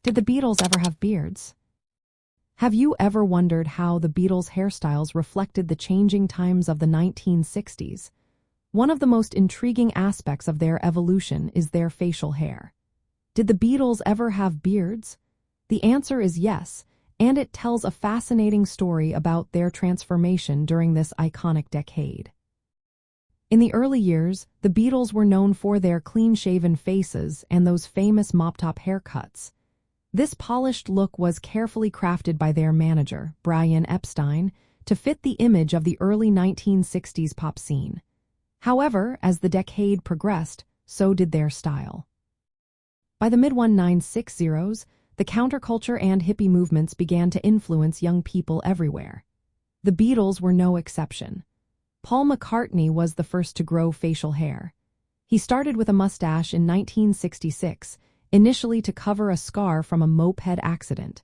Did the Beatles ever have beards? Have you ever wondered how the Beatles' hairstyles reflected the changing times of the 1960s? One of the most intriguing aspects of their evolution is their facial hair. Did the Beatles ever have beards? The answer is yes, and it tells a fascinating story about their transformation during this iconic decade. In the early years, the Beatles were known for their clean-shaven faces and those famous mop-top haircuts. This polished look was carefully crafted by their manager, Brian Epstein, to fit the image of the early 1960s pop scene. However, as the decade progressed, so did their style. By the mid-1960s, the counterculture and hippie movements began to influence young people everywhere. The Beatles were no exception. Paul McCartney was the first to grow facial hair. He started with a mustache in 1966, initially to cover a scar from a moped accident.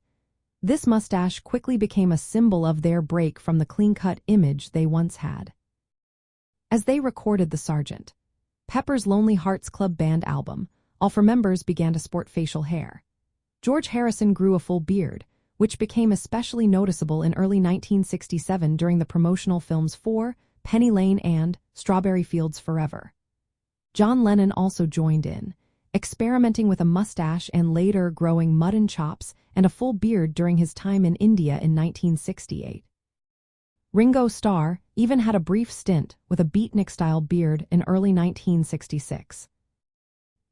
This mustache quickly became a symbol of their break from the clean-cut image they once had. As they recorded the Sgt. Pepper's Lonely Hearts Club Band album, all four members began to sport facial hair. George Harrison grew a full beard, which became especially noticeable in early 1967 during the promotional films for Penny Lane and Strawberry Fields Forever. John Lennon also joined in, experimenting with a mustache and later growing mutton chops and a full beard during his time in India in 1968. Ringo Starr even had a brief stint with a beatnik-style beard in early 1966.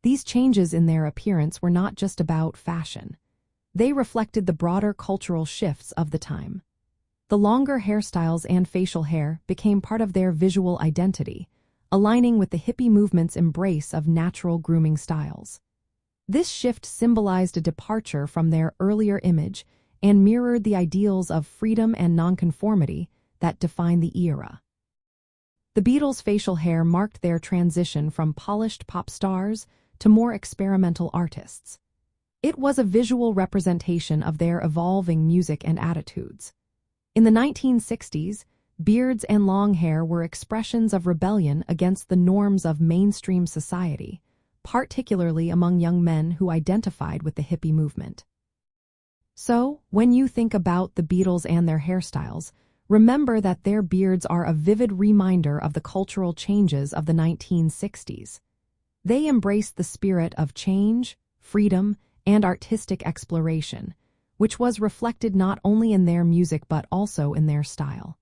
These changes in their appearance were not just about fashion. They reflected the broader cultural shifts of the time. The longer hairstyles and facial hair became part of their visual identity, aligning with the hippie movement's embrace of natural grooming styles. This shift symbolized a departure from their earlier image and mirrored the ideals of freedom and nonconformity that defined the era. The Beatles' facial hair marked their transition from polished pop stars to more experimental artists. It was a visual representation of their evolving music and attitudes. In the 1960s, beards and long hair were expressions of rebellion against the norms of mainstream society, particularly among young men who identified with the hippie movement. So, when you think about the Beatles and their hairstyles, remember that their beards are a vivid reminder of the cultural changes of the 1960s. They embraced the spirit of change, freedom, and artistic exploration, which was reflected not only in their music but also in their style.